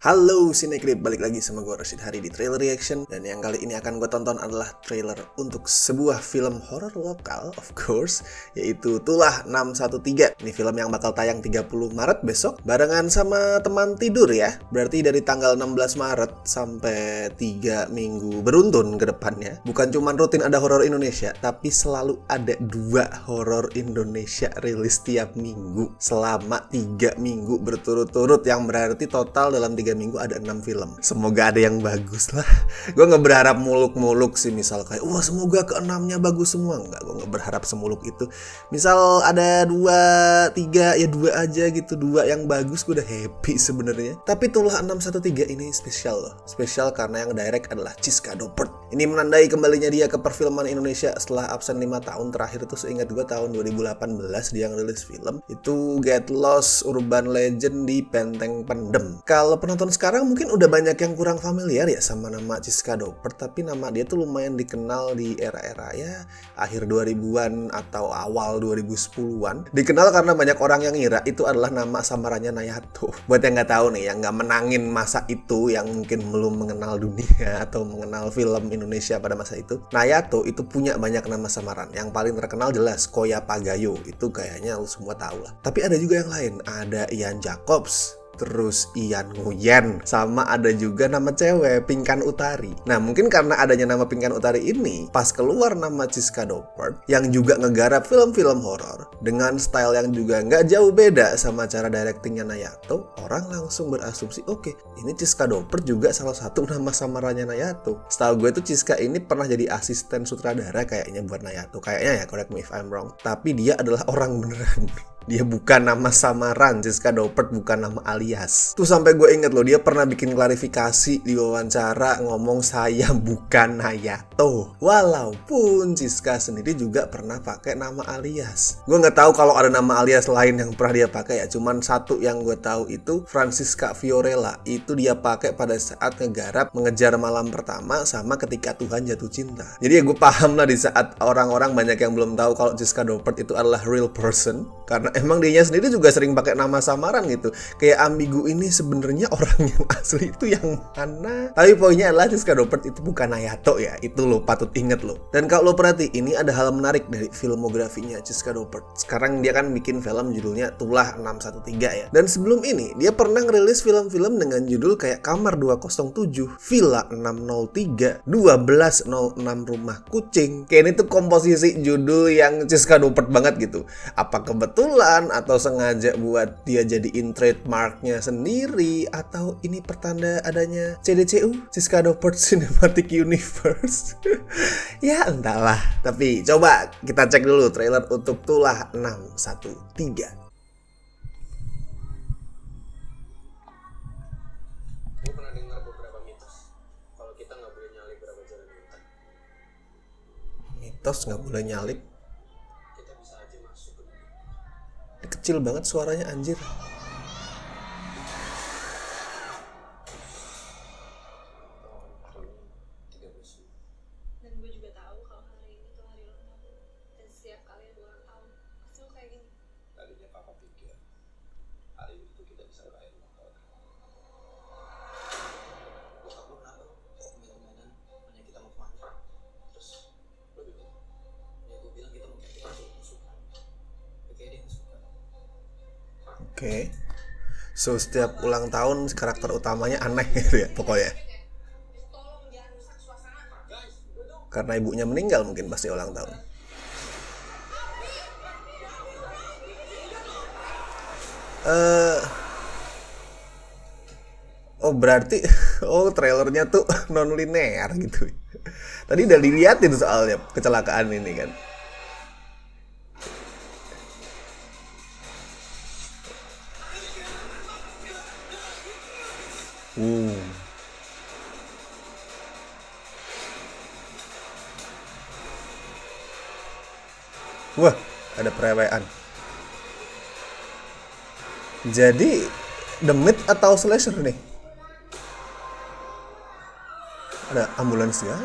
Halo Cinecrip, balik lagi sama gue Rashid Hari di Trailer Reaction. Dan yang kali ini akan gue tonton adalah trailer untuk sebuah film horor lokal, of course, yaitu Tulah 613. Ini film yang bakal tayang 30 Maret besok, barengan sama teman tidur ya. Berarti dari tanggal 16 Maret sampai 3 minggu beruntun ke depannya. Bukan cuma rutin ada horor Indonesia, tapi selalu ada 2 horor Indonesia rilis tiap minggu selama 3 minggu berturut-turut, yang berarti total dalam 3 minggu ada 6 film. Semoga ada yang bagus lah. Gue nggak berharap muluk-muluk sih, misal kayak wah semoga ke-6-nya bagus semua. Enggak, gue nggak berharap semuluk itu. Misal ada 2, 3 ya 2 aja gitu, 2 yang bagus gue udah happy sebenarnya. Tapi Tulah 613 ini spesial loh. Spesial karena yang direct adalah Chiska Doppert. Ini menandai kembalinya dia ke perfilman Indonesia setelah absen 5 tahun terakhir. Itu seingat gue tahun 2018 dia ngerilis film itu Get Lost Urban Legend di Benteng Pendem. Kalau penonton sekarang mungkin udah banyak yang kurang familiar ya sama nama Chiska Doppert, tapi nama dia tuh lumayan dikenal di era-era ya akhir 2000-an atau awal 2010-an. Dikenal karena banyak orang yang ngira itu adalah nama samarannya Nayato. Buat yang nggak tahu nih, yang nggak menangin masa itu, yang mungkin belum mengenal dunia atau mengenal film Indonesia pada masa itu, Nayato itu punya banyak nama samaran. Yang paling terkenal jelas Koya Pagayo, itu kayaknya lu semua tahu lah. Tapi ada juga yang lain, ada Ian Jacobs, terus Ian Nguyen, sama ada juga nama cewek Pinkan Utari. Nah mungkin karena adanya nama Pinkan Utari ini, pas keluar nama Chiska Doppert yang juga ngegarap film-film horor dengan style yang juga nggak jauh beda sama cara directingnya Nayato, orang langsung berasumsi oke, ini Chiska Doppert juga salah satu nama samarannya Nayato. Setahu gue tuh Chiska ini pernah jadi asisten sutradara kayaknya buat Nayato, kayaknya ya, correct me if I'm wrong. Tapi dia adalah orang beneran. Dia bukan nama samaran, Chiska Doppert bukan nama alias. Tuh sampai gue inget loh, dia pernah bikin klarifikasi di wawancara ngomong saya bukan Nayato. Walaupun Chiska sendiri juga pernah pakai nama alias. Gue nggak tahu kalau ada nama alias lain yang pernah dia pakai ya. Cuman satu yang gue tahu itu Francisca Fiorella. Itu dia pakai pada saat ngegarap Mengejar Malam Pertama sama Ketika Tuhan Jatuh Cinta. Jadi ya gue paham lah di saat orang-orang banyak yang belum tahu kalau Chiska Doppert itu adalah real person, karena emang dia sendiri juga sering pakai nama samaran gitu. Kayak ambigu ini sebenarnya orang yang asli itu yang mana? Tapi poinnya adalah Chiska Doppert itu bukan Nayato ya. Itu lo patut inget lo. Dan kalau lo perhati, ini ada hal menarik dari filmografinya Chiska Doppert. Sekarang dia kan bikin film judulnya Tulah 613 ya. Dan sebelum ini dia pernah ngerilis film-film dengan judul kayak Kamar 207, Villa 603, 1206 Rumah Kucing. Kayak ini tuh komposisi judul yang Chiska Doppert banget gitu. Apa kebetulan atau sengaja buat dia jadiin trademarknya sendiri, atau ini pertanda adanya CDCU, Chiska Doppert Cinematic Universe? Ya entahlah. Tapi coba kita cek dulu trailer untuk Tulah 613. Gue pernah dengar beberapa mitos kalau kita nggak boleh nyalip berapa jalan hutan. Mitos nggak boleh nyalip. Kita bisa aja masuk ke dunia. Ini kecil banget suaranya anjir. Dan gue juga tahu kalau hari ini tuh hari ulang tahun. Dan setiap kali ada ulang tahun, pasti lo kayak gini. Tadinya papa pikir hari ini tuh kita bisa rayain ulang tahun. Bokap lo kenapa? Mainan-mainan nanya kita mau kemana? Terus lo bilang, ya gue bilang kita mau camping musuhan. Oke dia nggak suka. Oke. So setiap ulang tahun karakter utamanya aneh gitu ya pokoknya. Tolong jangan rusak suasana. Guys, duduk. Karena ibunya meninggal mungkin pasti ulang tahun. Oh berarti trailernya tuh non linear gitu. Tadi udah diliatin soalnya kecelakaan ini kan. Wah, ada perewean. Jadi demit atau slasher nih? Ada ambulans ya?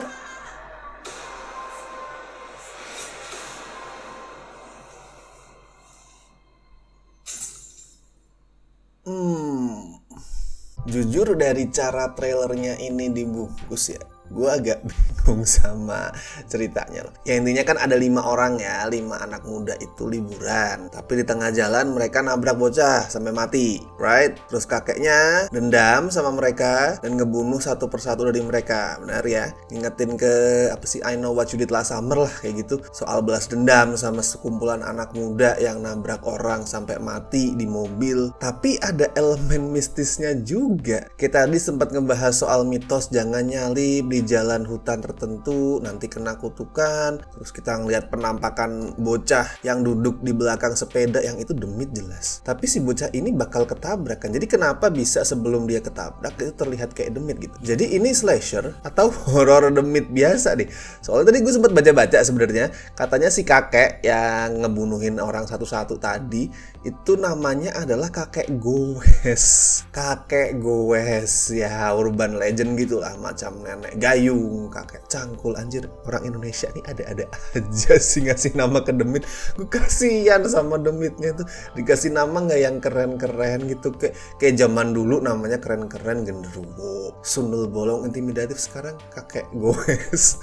Jujur dari cara trailernya ini dibungkus ya, gue agak bingung sama ceritanya loh. Ya intinya kan ada 5 orang ya, 5 anak muda itu liburan. Tapi di tengah jalan mereka nabrak bocah sampai mati, right? Terus kakeknya dendam sama mereka dan ngebunuh satu persatu dari mereka. Benar ya? Ingetin ke apa sih, I Know What You Did Last Summer lah kayak gitu. Soal balas dendam sama sekumpulan anak muda yang nabrak orang sampai mati di mobil. Tapi ada elemen mistisnya juga. Kita tadi sempat ngebahas soal mitos jangan nyalip di jalan hutan tertentu, nanti kena kutukan. Terus kita ngeliat penampakan bocah yang duduk di belakang sepeda yang itu demit jelas. Tapi si bocah ini bakal ketabrak kan. Jadi kenapa bisa sebelum dia ketabrak itu terlihat kayak demit gitu. Jadi ini slasher atau horor demit biasa nih. Soalnya tadi gue sempat baca-baca sebenarnya, katanya si kakek yang ngebunuhin orang satu-satu tadi itu namanya adalah kakek goes. Kakek goes ya, urban legend gitu lah, macam nenek gayung, kakek cangkul. Anjir, orang Indonesia nih ada-ada aja sih ngasih nama ke demit. Gue kasihan sama demitnya tuh, dikasih nama nggak yang keren-keren gitu, kayak zaman dulu namanya keren-keren, genderuwo, sundel bolong, intimidatif. Sekarang kakek goes.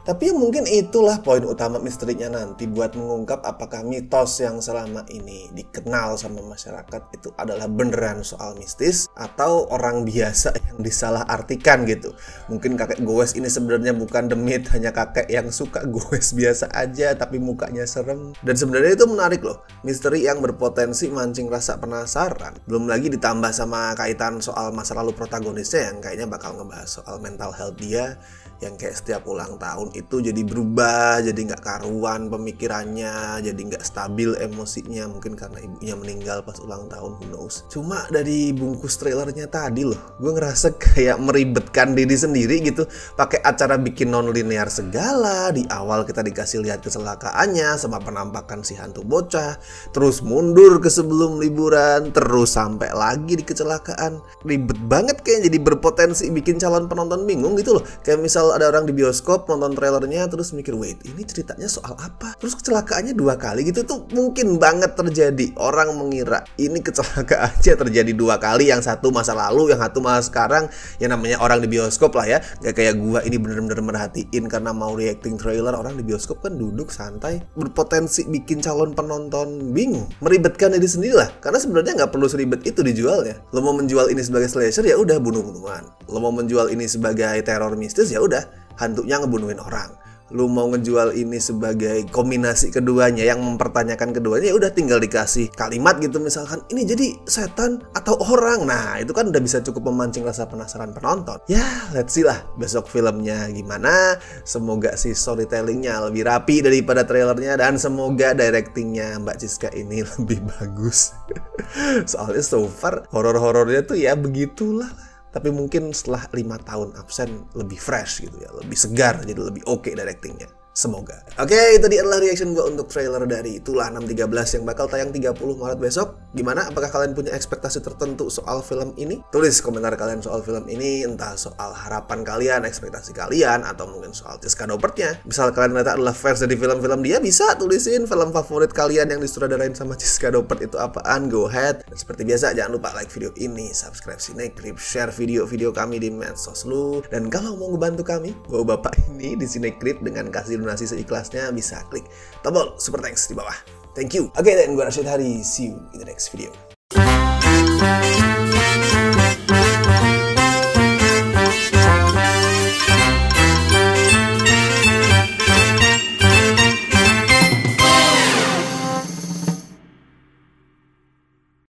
Tapi ya mungkin itulah poin utama misterinya nanti buat mengungkap apakah mitos yang selama ini dikenal sama masyarakat itu adalah beneran soal mistis atau orang biasa yang disalah artikan gitu. Mungkin kakek goes ini sebenarnya bukan demit, hanya kakek yang suka goes biasa aja tapi mukanya serem. Dan sebenarnya itu menarik loh, misteri yang berpotensi mancing rasa penasaran. Belum lagi ditambah sama kaitan soal masa lalu protagonisnya yang kayaknya bakal ngebahas soal mental health dia, yang kayak setiap ulang tahun itu jadi berubah, jadi nggak karuan pemikirannya, jadi nggak stabil emosinya, mungkin karena ibunya meninggal pas ulang tahun, who knows. Cuma dari bungkus trailernya tadi loh, gue ngerasa kayak meribetkan diri sendiri gitu, pakai acara bikin non-linear segala. Di awal kita dikasih lihat kecelakaannya sama penampakan si hantu bocah, terus mundur ke sebelum liburan, terus sampai lagi di kecelakaan. Ribet banget kayaknya, jadi berpotensi bikin calon penonton bingung gitu loh. Kayak misal ada orang di bioskop nonton trailernya terus mikir, wait, ini ceritanya soal apa? Terus kecelakaannya 2 kali gitu, tuh mungkin banget terjadi. Orang mengira ini kecelakaannya terjadi 2 kali, yang satu masa lalu, yang satu masa sekarang. Ya namanya orang di bioskop lah ya, gak kayak gua ini bener-bener merhatiin karena mau reacting trailer. Orang di bioskop kan duduk santai, berpotensi bikin calon penonton bingung, meribetkan diri sendiri lah. Karena sebenarnya nggak perlu seribet itu dijualnya. Lo mau menjual ini sebagai slasher ya udah bunuh-bunuhan. Lo mau menjual ini sebagai teror mistis ya udah hantunya ngebunuhin orang. Lu mau ngejual ini sebagai kombinasi keduanya yang mempertanyakan keduanya, ya udah tinggal dikasih kalimat gitu misalkan ini jadi setan atau orang. Nah, itu kan udah bisa cukup memancing rasa penasaran penonton. Ya, let's see lah besok filmnya gimana. Semoga si storytellingnya lebih rapi daripada trailernya, dan semoga directingnya Mbak Chiska ini lebih bagus. Soalnya so far horor-horornya tuh ya begitulah. Tapi mungkin setelah 5 tahun absen lebih fresh gitu ya, lebih segar, jadi lebih oke directingnya. Semoga. Oke, itu dia adalah reaction gue untuk trailer dari Itulah 613 yang bakal tayang 30 Maret besok. Gimana? Apakah kalian punya ekspektasi tertentu soal film ini? Tulis komentar kalian soal film ini, entah soal harapan kalian, ekspektasi kalian, atau mungkin soal Chiska Dopertnya. Misal kalian ternyata adalah fans dari film-film dia, bisa tulisin film favorit kalian yang disutradarain sama Chiska Dopert itu apaan, go ahead. Dan seperti biasa, jangan lupa like video ini, subscribe Cinecrip, share video-video kami di medsos lu. Dan kalau mau ngebantu kami, bawa bapak ini di Cinecrip dengan kasih donasi seikhlasnya, bisa klik tombol super thanks di bawah. Thank you. Oke, dan gue Rashid Hari. See you in the next video.